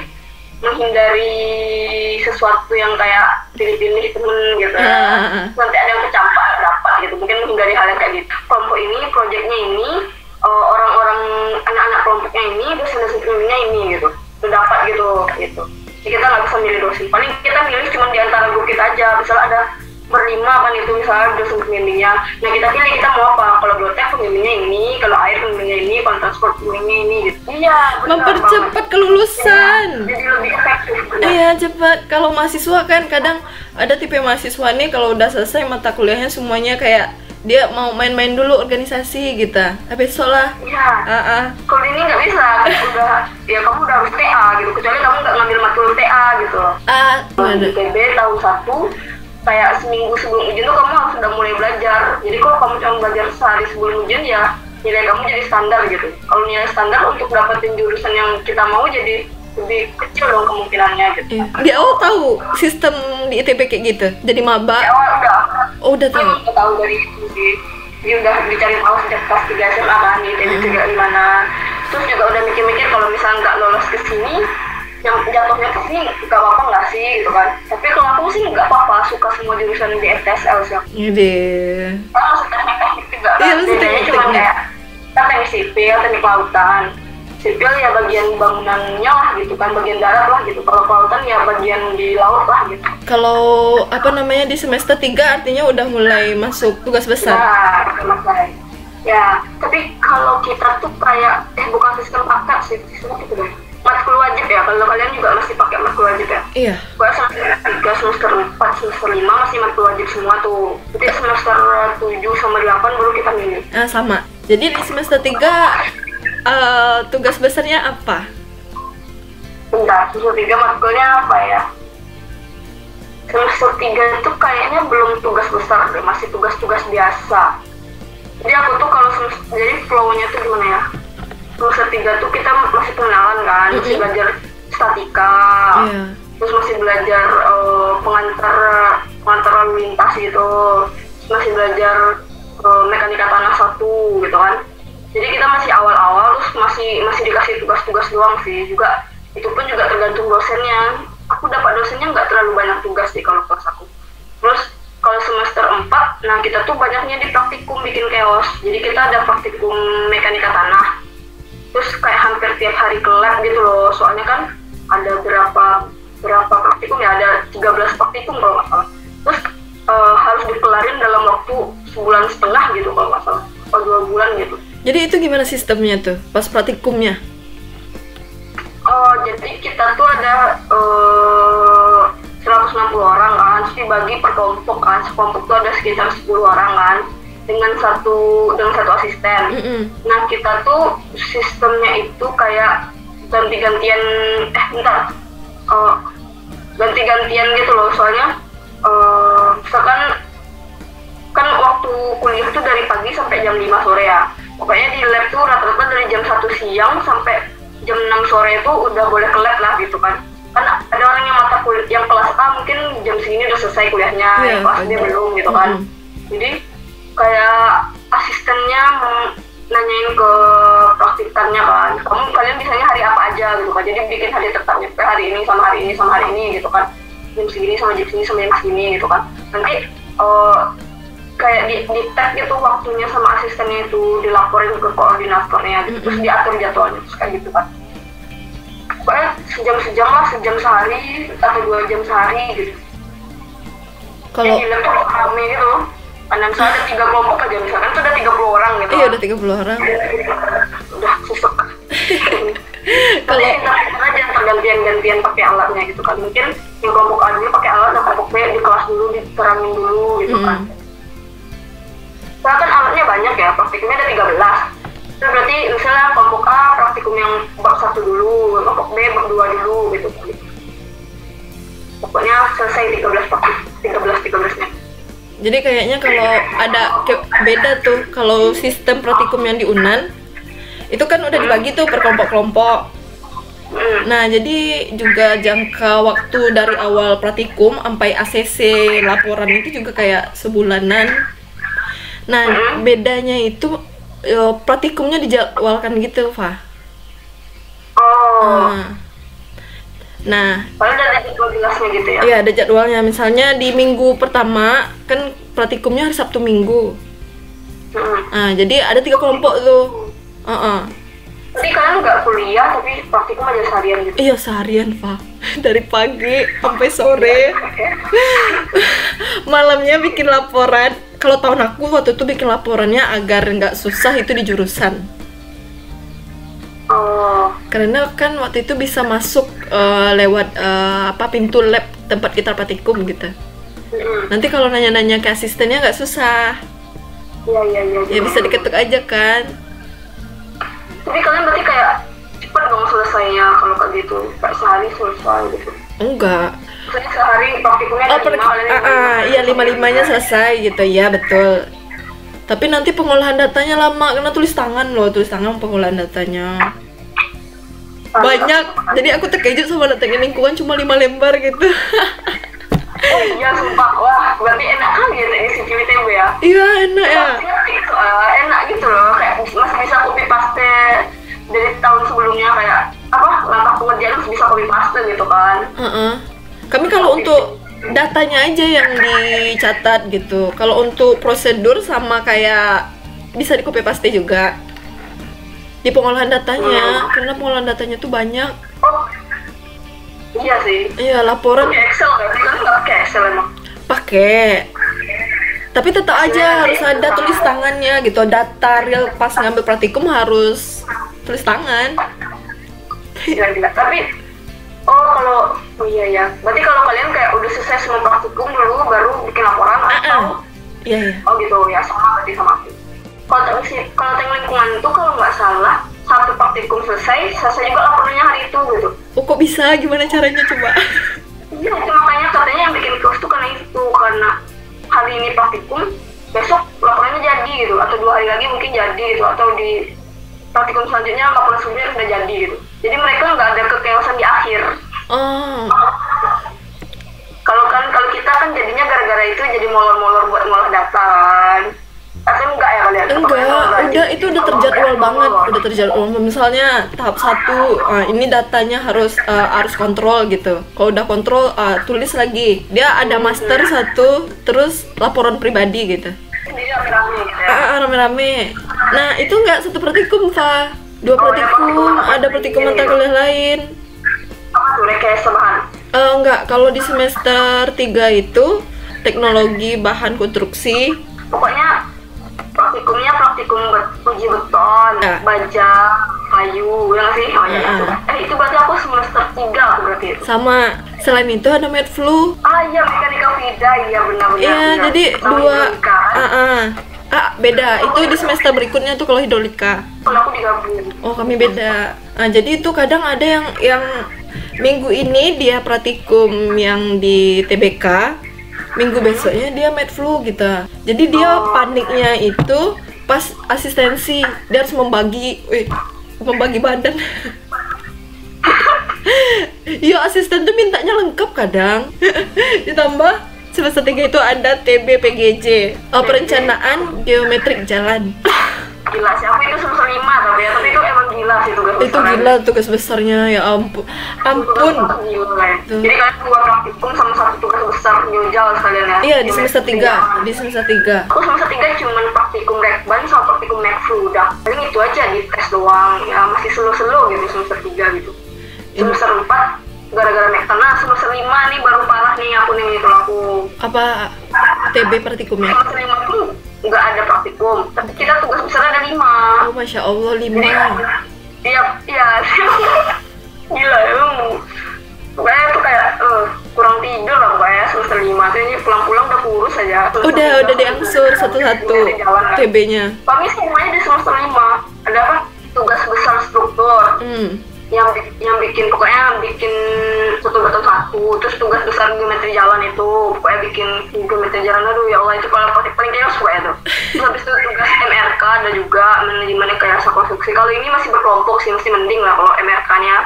menghindari sesuatu yang kayak pilih-pilih temen gitu ya. Nanti ada yang kecampak dapat gitu, mungkin menghindari hal yang kayak gitu. Kelompok ini, proyeknya ini, orang-orang anak-anak kelompoknya ini, dosen-dosen ilmunya ini gitu, udah dapat gitu. Jadi kita nggak bisa milih dosen, paling kita milih cuma di antara grup kita aja. Misalnya ada berlima kan itu, misalnya dosen pembimbingnya, nah kita pilih kita mau apa. Kalau geotek pembimbingnya ini, kalau air pembimbingnya ini, kalau transport pembimbingnya ini gitu. Iya, mempercepat kelulusan. Jadi lebih efektif. Iya, cepat. Kalau mahasiswa kan kadang ada tipe mahasiswa nih kalau udah selesai mata kuliahnya semuanya kayak dia mau main-main dulu organisasi gitu. Besok lah. Iya. Kalau ini nggak bisa, udah ya kamu udah harus TA gitu, kecuali kamu nggak ngambil matkul TA gitu. Di TB tahun 1 kayak seminggu sebelum ujian tuh kamu harus udah mulai belajar. Jadi kalau kamu cuma belajar sehari sebelum ujian ya nilai kamu jadi standar gitu. Kalau nilai standar untuk dapetin jurusan yang kita mau jadi lebih kecil dong kemungkinannya gitu. Di awal tahu sistem di ITB kayak gitu, jadi maba. Di awal udah. Udah tahu. Udah tahu dari itu sih. Jadi udah dicari tahu sejak kelas 3 SMA kan di ITB juga gimana. Terus juga udah mikir-mikir kalau misalnya nggak lolos ke sini, yang jatuhnya ke sini nggak apa-apa nggak sih gitu kan. Tapi kalau aku sih nggak apa-apa, suka semua jurusan di FTSL sih. Iya. Kalau masuk teknik juga kan, bedanya cuma kayak teknik sipil, teknik lautan. Sipil ya bagian bangunannya lah gitu kan, bagian darat lah gitu. Kalau kelautan ya bagian di laut lah gitu. Kalau di semester 3 artinya udah mulai masuk tugas besar. Ya, tapi kalau kita tuh kayak bukan sistem paket sih, sistem gitu deh. Matkul wajib ya, kalau kalian juga masih pakai matkul wajib ya? Iya. Gue semester 3, semester 4, semester 5 masih matkul wajib semua tuh. Jadi semester 7 sama 8 baru kita milih. Sama. Jadi di semester 3 tugas besarnya apa? Bentar, semester 3 matkulnya apa ya? Semester 3 itu kayaknya belum tugas besar deh, masih tugas-tugas biasa. Jadi aku tuh kalau jadi flow-nya tuh gimana ya? Semester 3 tuh kita masih pengenalan kan, masih belajar statika, terus masih belajar pengantar lalu lintas gitu, masih belajar mekanika tanah 1 gitu kan. Jadi kita masih awal-awal, terus masih dikasih tugas-tugas doang sih. Juga itu pun juga tergantung dosennya. Aku dapat dosennya nggak terlalu banyak tugas sih kalau kelas aku. Terus kalau semester 4, nah kita tuh banyaknya di praktikum bikin chaos. Jadi kita ada praktikum mekanika tanah. Terus kayak hampir tiap hari ke lab gitu loh. Soalnya kan ada berapa praktikum ya, ada 13 praktikum kalau nggak salah. Terus harus dikelarin dalam waktu 1,5 bulan gitu kalau nggak salah. Atau 2 bulan gitu. Jadi itu gimana sistemnya tuh pas praktikumnya? Jadi kita tuh ada 160 orang kan, terus dibagi per kelompok kan. Sekelompok tuh ada sekitar 10 orang kan, dengan satu asisten. Nah kita tuh sistemnya itu kayak ganti-gantian ganti-gantian gitu loh. Soalnya misalkan kan waktu kuliah tuh dari dari pagi sampai jam 5 sore ya. Pokoknya di lab tuh rata-rata dari jam 1 siang sampai jam 6 sore itu udah boleh ke lab lah gitu kan. Karena ada orang yang mata kuliah, yang kelas A mungkin jam segini udah selesai kuliahnya, yang kelas B belum gitu kan. Jadi kayak asistennya nanyain ke praktikannya kan, kalian bisanya hari apa aja gitu kan. Jadi bikin hari tetapnya hari ini sama hari ini sama hari ini gitu kan, jam segini sama jam segini sama jam segini gitu kan. Nanti kayak di tag gitu waktunya sama asistennya itu, dilaporin ke koordinatornya gitu. Terus diatur jadwalnya terus kayak gitu kan. Pokoknya sejam lah, sejam sehari atau 2 jam sehari gitu. Kalau di lab tuh rame gitu. Karena misalnya ada 3 kelompok aja, misalkan tuh ada 30 orang gitu. iya udah 30 orang. Udah susah. Kalau kita aja gantian pakai alatnya gitu kan. Mungkin yang kelompok A dulu pakai alat, dan kelompok B di kelas dulu diterangin dulu gitu kan. Soalnya kan alatnya banyak ya, praktikumnya ada 13. Itu berarti misalnya kelompok A praktikum yang bab 1 dulu, kelompok B bab 2 dulu gitu. Pokoknya selesai 13-nya. Jadi kayaknya kalau ada beda tuh, kalau sistem praktikum yang di UNAN itu kan udah dibagi tuh per kelompok-kelompok. Nah, jadi juga jangka waktu dari awal praktikum sampai ACC laporan itu juga kayak sebulanan. Nah, bedanya itu praktikumnya dijadwalkan gitu, Fah. Nah, padahal ada jadwal jelasnya gitu ya? Iya, ada jadwalnya. Misalnya di minggu pertama kan praktikumnya hari Sabtu Minggu. Nah, jadi ada 3 kelompok tuh. Jadi kalian nggak kuliah tapi praktikum aja seharian gitu? Iya, seharian, Pak. Dari pagi sampai sore. Malamnya bikin laporan. Kalau tahun aku waktu itu bikin laporannya agar nggak susah itu di jurusan. Karena kan waktu itu bisa masuk lewat pintu lab tempat kita praktikum gitu. Nanti kalau nanya-nanya ke asistennya nggak susah. Iya. Ya bisa diketuk aja kan. Tapi kalian berarti kayak cepet dong selesainya kalau kayak gitu, kayak sehari selesai gitu? Enggak. Maksudnya sehari praktikumnya ada 5, iya 5-5-nya selesai gitu ya, betul. Tapi nanti pengolahan datanya lama karena tulis tangan pengolahan datanya banyak. Jadi aku terkejut sama datanya lingkungan cuma 5 lembar gitu. Oh iya, sumpah. Wah, berarti enak kali ya teknik sipil ITB ya? Iya, enak ya. Enak gitu loh, kayak masih bisa copy paste dari tahun sebelumnya, kayak langkah pengerjaan masih bisa copy paste gitu kan. Kami kalau untuk datanya aja yang dicatat gitu. Kalau untuk prosedur sama kayak bisa di copy paste juga. Di pengolahan datanya, karena pengolahan datanya tuh banyak. Iya sih. Iya, laporan. Pakai Excel kan? Kan nggak pakai Excel emang? Pakai. Tapi tetap aja harus ada tulis tangannya gitu. Data real pas ngambil praktikum harus tulis tangan. Gila. Tapi iya ya. Berarti kalau kalian kayak udah selesai semua praktikum dulu baru bikin laporan atau? Iya. Oh gitu ya, sama berarti sama aku. Kalau teknik lingkungan itu kalau nggak salah satu praktikum selesai juga laporannya hari itu gitu. Oh, kok bisa? Gimana caranya coba? Iya, makanya katanya yang bikin kelas tuh karena hari ini praktikum, besok laporannya jadi gitu, atau 2 hari lagi mungkin jadi gitu, atau di praktikum selanjutnya laporan sebelumnya udah jadi gitu. Jadi mereka nggak ada kekeosan di akhir. Kalau kita kan jadinya gara-gara itu jadi molor-molor buat ngolah data kan. Atau enggak ya kalian? Udah itu udah terjadwal banget, udah terjadwal. Misalnya tahap 1, ini datanya harus kontrol gitu. Kalau udah kontrol, tulis lagi. Dia ada master 1, terus laporan pribadi gitu. Jadi rame-rame gitu ya? Rame-rame. Nah itu nggak satu praktikum, Fa. 2 praktikum, ada praktikum mata kuliah lain. Apa tuh, rekayasa bahan? Enggak, kalau di semester 3 itu teknologi bahan konstruksi. Pokoknya praktikum uji beton, baja, kayu, ya nggak sih? Itu berarti aku semester 3 aku berarti itu. Sama, selain itu ada medflu. Iya, mekanika fida, iya benar-benar. Iya, jadi 2. Beda, itu di semester berikutnya tuh kalau hidrolika. Kalau aku digabung. Oh, kami beda. Jadi itu kadang ada yang minggu ini dia praktikum yang di TBK, minggu besoknya dia med flu gitu. Jadi dia paniknya itu pas asistensi, dia harus membagi badan. Iya, asisten tuh mintanya lengkap kadang. Ditambah semester 3 itu ada TB PGJ, perencanaan geometrik jalan. Gila sih, aku itu semester 5 tapi itu emang gila sih tugas besar. Itu gila tugas besarnya, ya ampun. Gila, ya. Jadi kalian 2 praktikum sama 1 tugas besar nyujal sekalian ya? Iya, di semester 3. Di semester 3. Aku semester 3 cuman praktikum rekban sama praktikum medflu udah. Paling itu aja di tes doang, ya masih slow-slow gitu semester 3 gitu. Semester 4 gara-gara nah semester 5 nih baru parah nih aku nih kalau aku. Apa TB praktikumnya? Semester 5 tuh nggak ada praktikum, tapi kita tugas besar ada 5. Oh, Masya Allah, 5. Iya. Gila emang. Pokoknya tuh kayak kurang tidur lah pokoknya semester 5 tuh ini pulang-pulang udah kurus aja. Udah diangsur satu-satu TB-nya. Kami semuanya di semester 5 ada apa? Tugas besar struktur. Yang bikin satu batu satu, terus tugas besar geometri jalan itu pokoknya bikin geometri jalan, aduh ya Allah itu paling chaos pokoknya tuh. Terus habis itu tugas MRK ada juga manajemen kayak konstruksi. Kalau ini masih berkelompok sih, masih mending lah kalau MRK-nya.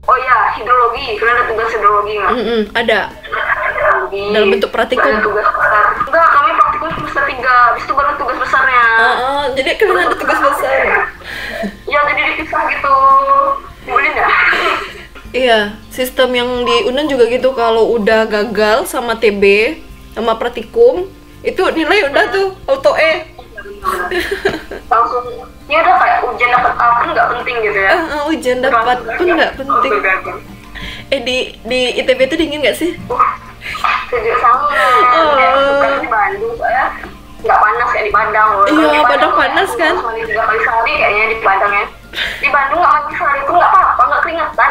Oh iya, hidrologi, kalian ada tugas hidrologi nggak? Ada. Hidrologi. Dalam bentuk praktikum. Ada tugas besar. Enggak, kami praktikum semester 3, habis itu baru tugas besarnya. Jadi kalian ada tugas besar. Iya, jadi dipisah gitu. Boleh nggak? Iya, sistem yang di Unan juga gitu, kalau udah gagal sama TB sama praktikum itu nilai udah tuh auto E. Langsung ya udah kayak ujian dapat A pun nggak penting gitu ya. Ujian dapat pun nggak penting. Di ITB itu dingin nggak sih? Sejuk sangat. Suka di Bandung soalnya nggak panas kayak di Padang loh. Iya, Padang panas kan? 3 kali sehari kayaknya di Padang ya. Di Bandung nggak mandi sehari pun nggak apa-apa, nggak keringetan.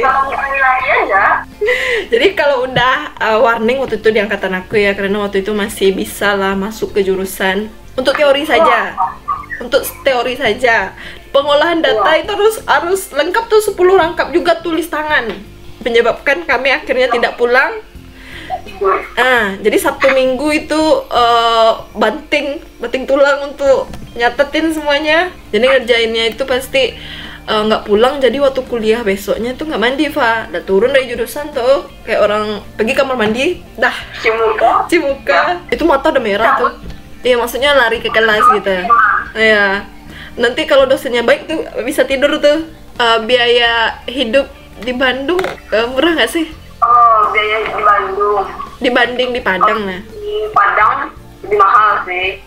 Kalau nggak lagi aja. Jadi kalau udah warning waktu itu di angkatan aku ya, karena waktu itu masih bisa lah masuk ke jurusan untuk teori saja. Untuk teori saja. Pengolahan data itu harus lengkap tuh, 10 rangkap juga tulis tangan. Menyebabkan kami akhirnya tidak pulang. Jadi Sabtu Minggu itu banting tulang untuk nyatetin semuanya. Jadi ngerjainnya itu pasti nggak pulang. Jadi waktu kuliah besoknya tuh nggak mandi, Fa. Udah turun dari jurusan tuh kayak orang pergi kamar mandi, dah cimuka. Itu mata udah merah tuh. Iya, maksudnya lari ke kelas gitu. Iya. Nanti kalau dosennya baik tuh bisa tidur tuh. Biaya hidup di Bandung murah nggak sih? Oh, biaya di Bandung dibanding di Padang nah. Di Padang lebih mahal sih.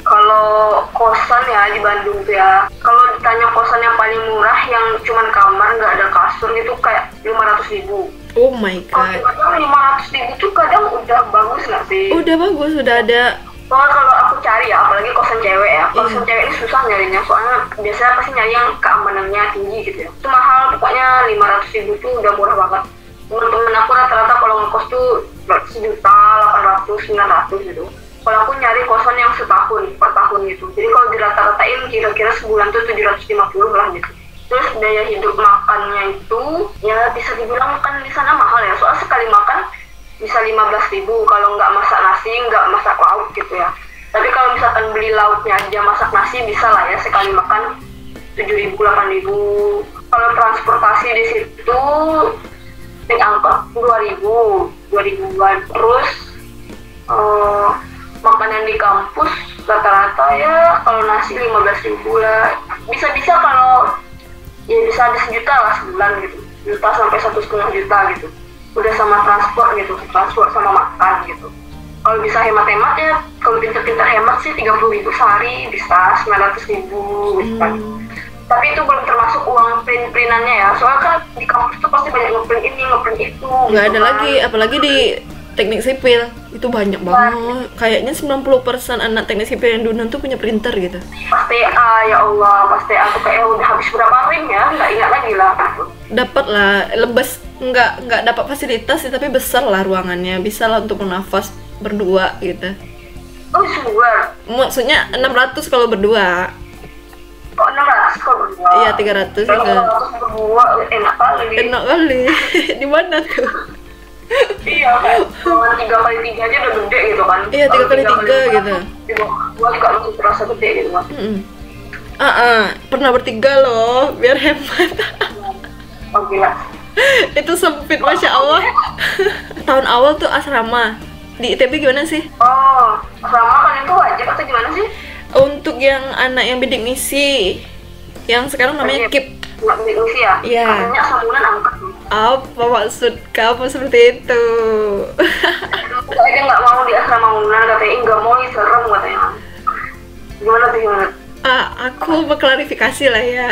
Kalau kosan ya di Bandung tuh ya, kalau ditanya kosan yang paling murah yang cuman kamar nggak ada kasur itu kayak 500.000. Oh my god. Kalau 500.000 tuh kadang udah bagus nggak sih? Udah bagus, udah ada. Soalnya kalau aku cari ya, apalagi kosan cewek ya, kosan cewek ini susah nyarinya, soalnya biasanya pasti nyari yang keamanannya tinggi gitu ya. Itu mahal, pokoknya 500.000 tuh udah murah banget. Temen-temen aku rata-rata kalau ngekos tuh 1.800.000, 900 gitu. Kalau aku nyari kosan yang setahun, per tahun gitu. Jadi kalau dirata-ratain kira-kira sebulan tuh 750 lah gitu. Terus biaya hidup makannya itu ya bisa dibilang kan di sana mahal ya. Soalnya sekali makan bisa 15.000 kalau nggak masak nasi, nggak masak lauk gitu ya. Tapi kalau misalkan beli lauknya aja masak nasi bisa lah ya sekali makan 7.000, 8.000. Kalau transportasi di situ naik angkot 2.000-an. Terus makanan di kampus rata-rata ya kalau nasi 15.000 lah. Bisa-bisa kalau ya bisa ada 1 juta lah sebulan gitu, 1 juta sampai 1,5 juta gitu. Udah sama transport sama makan gitu. Kalau bisa hemat-hemat ya, kalau pintar-pintar hemat sih 30.000 sehari bisa 900.000 gitu kan. Tapi itu belum termasuk uang print-printannya ya, soalnya kan di kampus tuh pasti banyak ngeprint ini, ngeprint itu. Nggak ada lagi, apalagi di teknik sipil itu banyak banget. Kayaknya 90% anak teknik sipil yang Dunan tuh punya printer gitu. Pasti ya Allah, pasti aku kayak udah habis berapa ring ya, nggak ingat lagi lah. Dapat lah, lebes nggak dapat fasilitas sih, tapi besar lah ruangannya, bisa lah untuk bernafas berdua gitu. Oh suar. Maksudnya 600 kalau berdua. Oh 600 kalau berdua. Iya 300 juga. 600 berdua enak kali. Enak kali. Di mana tuh? Iya kayak cuma 3x3 aja udah gede gitu kan. Iya, 3x3 gitu. Gua juga masih terasa gede gitu kan. Pernah bertiga loh, biar hemat. Oh gila. Itu sempit, Masya Allah. Tahun awal tuh asrama. Di ITB gimana sih? Oh, asrama kan itu wajib atau gimana sih? Untuk yang anak yang bidik misi, yang sekarang namanya KIP. Nggak bidik misi ya? Iya. Katanya sebulan angkat. Apa maksud kamu seperti itu? Dia nggak mau di asrama unan, katanya nggak mau, serem katanya. Gimana tuh gimana? Aku berklarifikasi lah ya.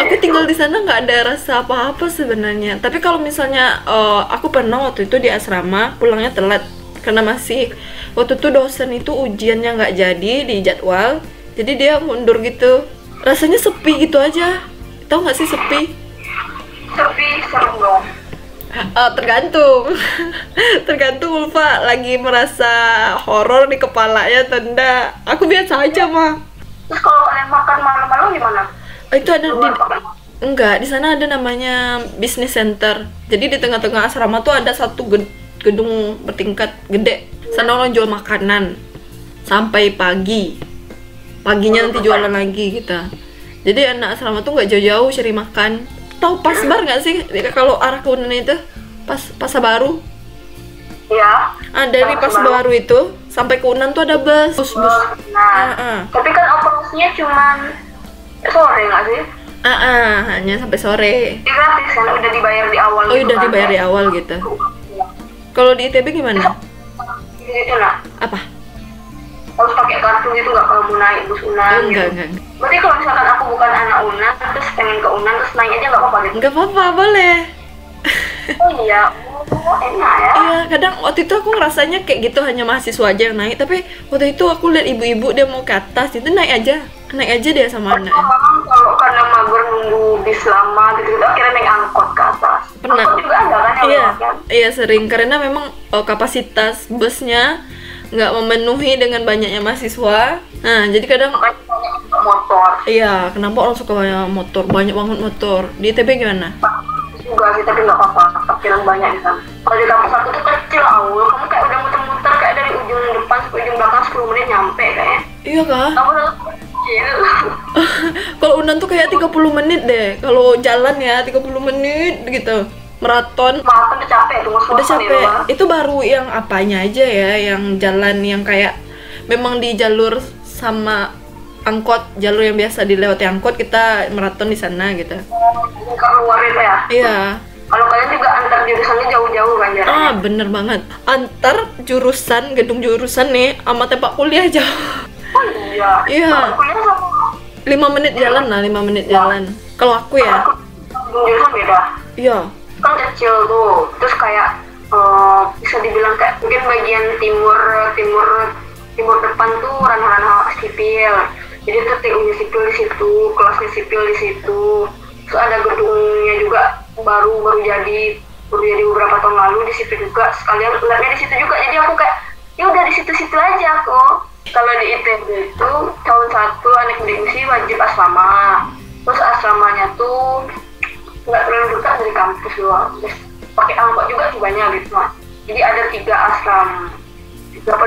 Aku tinggal di sana nggak ada rasa apa-apa sebenarnya. Tapi kalau misalnya aku pernah waktu itu di asrama pulangnya telat karena masih waktu itu dosen itu ujiannya nggak jadi di jadwal, jadi dia mundur gitu. Rasanya sepi gitu aja. Tahu nggak sih sepi? Sepi, serem dong. Tergantung. Tergantung Ulfa lagi merasa horor di kepalanya atau enggak. Aku biasa aja mah. Terus kalau kalian makan malam-malam gimana? Itu ada enggak, di sana ada namanya business center. Jadi di tengah-tengah asrama tuh ada satu gedung bertingkat gede. Sana orang jual makanan sampai pagi. Paginya nanti jualan lagi gitu. Jadi anak asrama tuh nggak jauh-jauh cari makan. Tahu Pasbar nggak sih? Kalau arah ke Unan itu Pasar Baru. Iya. Dari Pasar itu sampai ke Unan tuh ada bus. Nah, tapi kan operasinya cuman sore nggak sih? Hanya sampai sore. Gratis kan, udah dibayar di awal. Oh, udah dibayar di awal gitu. Kalau di ITB gimana? Gitu lah. Apa? Harus pakai kartu gitu nggak kalau mau naik bus Unan? Enggak. Berarti kalau misalkan aku bukan anak Unan, terus pengen ke Unan, terus naik aja nggak apa-apa gitu? Nggak apa-apa, boleh. Oh iya, enak ya? Iya, kadang waktu itu aku ngerasanya kayak gitu hanya mahasiswa aja yang naik. Tapi waktu itu aku lihat ibu-ibu dia mau ke atas, itu naik aja dia sama anaknya. Kalau karena mager nunggu bis lama gitu, akhirnya naik angkot ke atas. Pernah. Angkot juga ada kan yang Iya sering, karena memang kapasitas busnya nggak memenuhi dengan banyaknya mahasiswa. Nah, jadi kadang motor. Iya, kenapa orang suka banyak motor? Banyak banget motor. Di ITB gimana? Juga sih, tapi nggak apa-apa, parkiran banyak di sana. Kalau di kampus aku tuh kecil, kamu kayak udah muter-muter kayak dari ujung depan sampai ujung belakang 10 menit nyampe kayaknya. Iya kah? Kamu tuh kecil. Kalau Unan tuh kayak 30 menit deh. Kalau jalan ya 30 menit gitu. Maraton udah capek tuh, udah capek. Itu baru yang apanya aja ya, yang jalan yang kayak memang di jalur sama angkot, jalur yang biasa dilewati angkot, kita maraton di sana gitu. Keluar itu ya? Iya. Kalau kalian juga antar jurusannya jauh-jauh kan jaraknya? Bener banget. Antar jurusan, gedung jurusan nih sama tempat kuliah jauh. Oh iya. Iya. Kuliah sama 5 menit jalan lah, 5 menit jalan. Kalau aku ya. Jurusan beda. Iya. Kan kecil tuh, terus kayak bisa dibilang kayak mungkin bagian timur depan tuh ranah-ranah sipil. Jadi tuh TU-nya sipil di situ, kelasnya sipil di situ. Terus ada gedungnya juga baru jadi beberapa tahun lalu di situ juga. Sekalian lihatnya di situ juga. Jadi aku kayak ya udah di situ-situ aja aku. Kalau di ITB itu tahun 1 anak bidik misi wajib asrama. Terus asramanya tuh nggak terlalu dekat dari kampus doang. Terus pakai angkot juga sih banyak gitu. Jadi ada 3 asrama. Berapa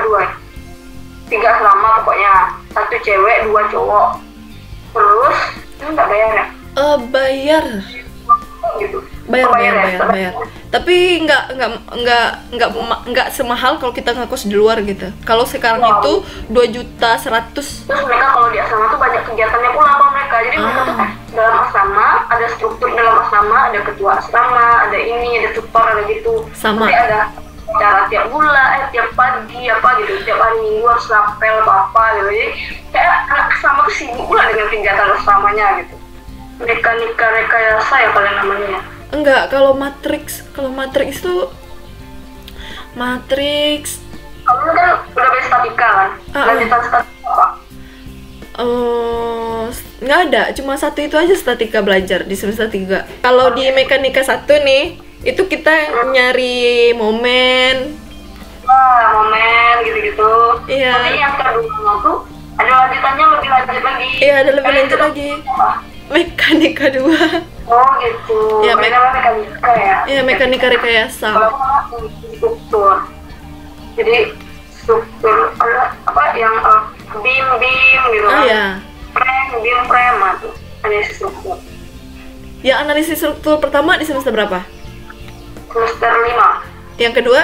2? 3 asrama pokoknya, 1 cewek 2 cowok. Terus itu nggak bayar ya? Bayar Gitu. bayar. Tapi nggak semahal kalau kita ngekos di luar gitu. Kalau sekarang itu 2.100.000. Terus mereka kalau di asrama tuh banyak kegiatannya pula sama mereka. Jadi mereka tuh dalam asrama ada struktur, dalam asrama ada ketua asrama, ada ini, ada tutor, ada gitu. Sama. Nanti ada cara tiap bulan, tiap pagi apa gitu, tiap hari minggu harus rapel apa gitu. Jadi kayak anak asrama tuh sibuk lah dengan kegiatan asramanya gitu. Rekayasa ya kalian namanya. Enggak, kalau Matrix itu Kamu kan udah belajar statika kan? Lanjutan statika apa? Nggak ada, cuma satu itu aja statika belajar di semester 3. Kalau di mekanika 1 nih, itu kita nyari momen. Momen gitu-gitu. Iya. Tapi yang kedua tuh ada lanjutannya lebih lanjut lagi. Iya, ada lebih lanjut lagi. Mekanika 2. Oh gitu. Ya, mekanika ya. Iya, mekanika rekayasa. Kalau aku struktur. Jadi struktur apa yang beam gitu Oh kan. ya. Beam frame itu analisis struktur. Ya, analisis struktur pertama di semester berapa? Semester 5. Yang kedua?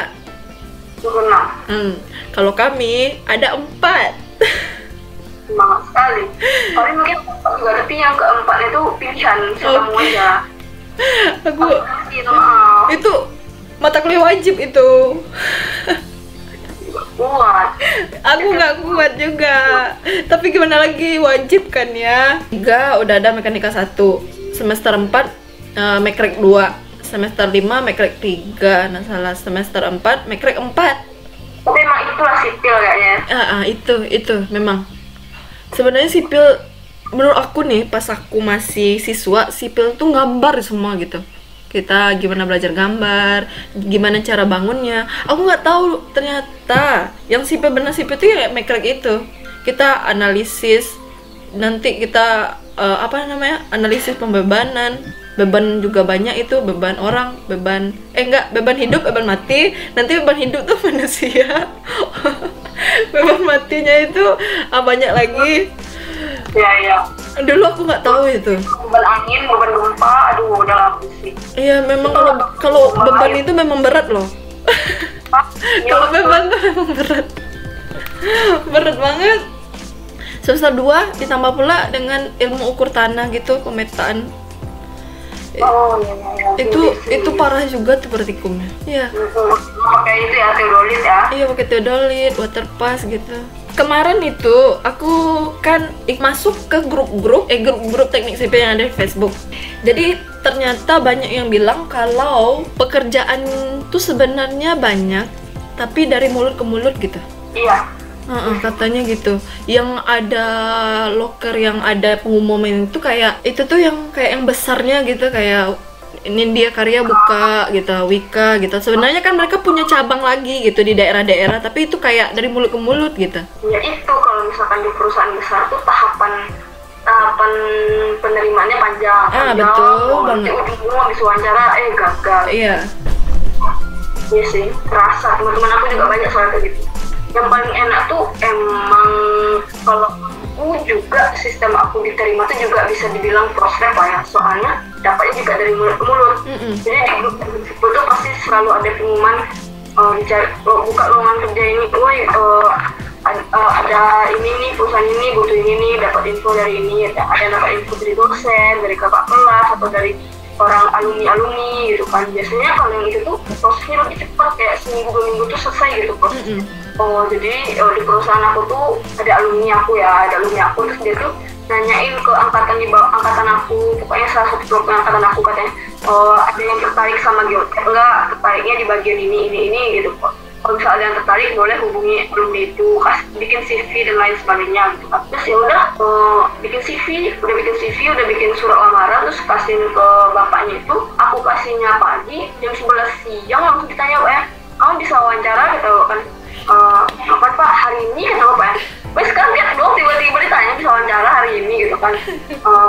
Semester 6. Kalau kami ada 4. Semangat sekali. Tapi mungkin juga tapi yang keempat itu pilihan kamu aja. Aku maaf. itu mata kuliah wajib itu. Kuat. Aku nggak kuat juga. Tapi gimana lagi, wajib kan ya. 3 udah ada mekanika 1. Semester 4 mekrek 2. Semester 5 mekrek 3. Nah, salah, semester 4 mekrek 4. Tapi emang itulah sipil kayaknya. Itu memang. Sebenarnya sipil menurut aku nih, pas aku masih siswa, sipil tuh gambar semua gitu. Kita gimana belajar gambar, gimana cara bangunnya. Aku nggak tahu ternyata yang sipil benar sipil itu ya mekrek itu. Kita analisis, nanti kita analisis pembebanan. Beban juga banyak itu, beban orang, beban hidup, beban mati. Nanti beban hidup tuh manusia. Beban matinya itu banyak lagi. Ya. Dulu aku nggak tahu itu. Beban angin, beban gempa, aduh udah lah pusing. Iya, memang kalau beban itu memang berat loh. Kalau beban tuh memang berat. Berat banget. Semester 2 ditambah pula dengan ilmu ukur tanah gitu, pemetaan. Oh iya. Itu parah juga tuh praktikumnya. Iya. Pakai itu ya, teodolit ya. Iya, pakai teodolit, waterpass gitu. Kemarin itu aku kan masuk ke grup teknik sipil yang ada di Facebook. Jadi ternyata banyak yang bilang kalau pekerjaan tuh sebenarnya banyak, tapi dari mulut ke mulut gitu. Iya. Katanya gitu. Yang ada loker, yang ada pengumuman itu kayak itu tuh yang kayak yang besarnya gitu, kayak ini dia karya buka gitu, Wika gitu. Sebenarnya kan mereka punya cabang lagi gitu di daerah-daerah, tapi itu kayak dari mulut ke mulut gitu. Ya itu kalau misalkan di perusahaan besar tuh tahapan penerimaannya panjang. Betul banget. Ujung-ujung habis wawancara gagal. Iya. Iya sih, terasa teman-teman aku juga banyak soal kayak gitu. Yang paling enak tuh emang kalau aku juga sistem aku diterima tuh juga bisa dibilang prospek lah ya, soalnya dapatnya juga dari mulut ke mulut. Jadi di grup itu tuh pasti selalu ada pengumuman buka lowongan kerja ini, ada ini nih, perusahaan ini butuh ini nih, dapat info dari ini, ada dapat info dari dosen, dari kakak kelas atau dari orang alumni gitu kan. Biasanya kalau yang itu tuh prosesnya lebih cepat, kayak seminggu 2 minggu tuh selesai gitu prosesnya. Jadi di perusahaan aku tuh ada alumni aku, terus dia tuh nanyain ke angkatan di bawah angkatan aku, pokoknya salah satu kelompok angkatan aku, katanya ada yang tertarik sama geotek enggak, tertariknya di bagian ini gitu kok. Kalau misalnya ada yang tertarik boleh hubungi alumni itu, bikin CV dan lain sebagainya gitu. Terus ya udah bikin CV, udah bikin surat lamaran, terus kasihin ke bapaknya itu. Aku kasihnya pagi, jam 11 siang langsung ditanya, kamu bisa wawancara gitu kan. Kapan Pak? Hari ini kenapa Pak? Sekarang lihat dong, tiba-tiba ditanya bisa wawancara hari ini gitu kan.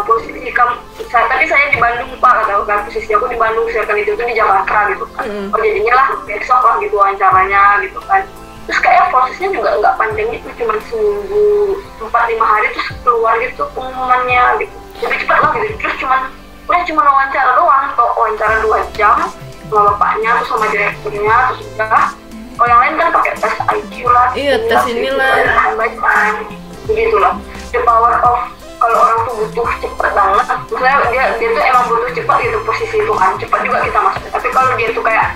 Posisi kamu, tapi saya di Bandung Pak, kata kan, posisi aku di Bandung, sedangkan itu tuh di Jakarta gitu kan. Jadinya lah besok lah gitu wawancaranya gitu kan. Terus kayak prosesnya juga nggak panjang gitu, cuma seminggu 4-5 hari terus keluar gitu pengumumannya gitu. Lebih cepat lah gitu. Terus cuma wawancara doang, atau wawancara 2 jam sama bapaknya terus sama direkturnya, terus udah. Kalau yang lain kan pakai tes IQ lah, tes inilah, begitulah. The power of kalau orang tuh butuh cepat banget, misalnya dia tuh emang butuh cepat gitu posisi itu kan, cepat juga kita masuk. Tapi kalau dia tuh kayak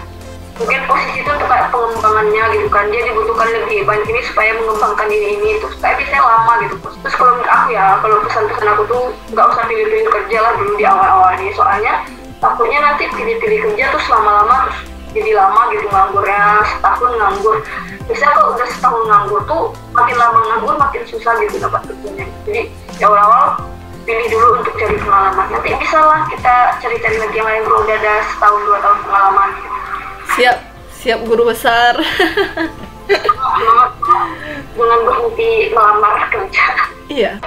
mungkin posisi itu tuh kayak pengembangannya gitu kan, dia dibutuhkan lebih banyak ini supaya mengembangkan ini terus kayak biasanya lama gitu. Terus kalau menurut aku ya, kalau pesan-pesan aku tuh nggak usah pilih-pilih kerja lah dulu di awal-awal ini, soalnya takutnya nanti pilih-pilih kerja terus lama-lama terus jadi lama gitu nganggurnya, setahun nganggur. Biasanya kalau udah setahun nganggur tuh makin lama nganggur makin susah gitu dapat kerjanya. Jadi ya awal-awal pilih dulu untuk cari pengalaman. Nanti bisa lah kita cari-cari lagi yang lain kalau udah ada setahun 2 tahun pengalaman. Siap guru besar. Jangan berhenti melamar kerja. Iya.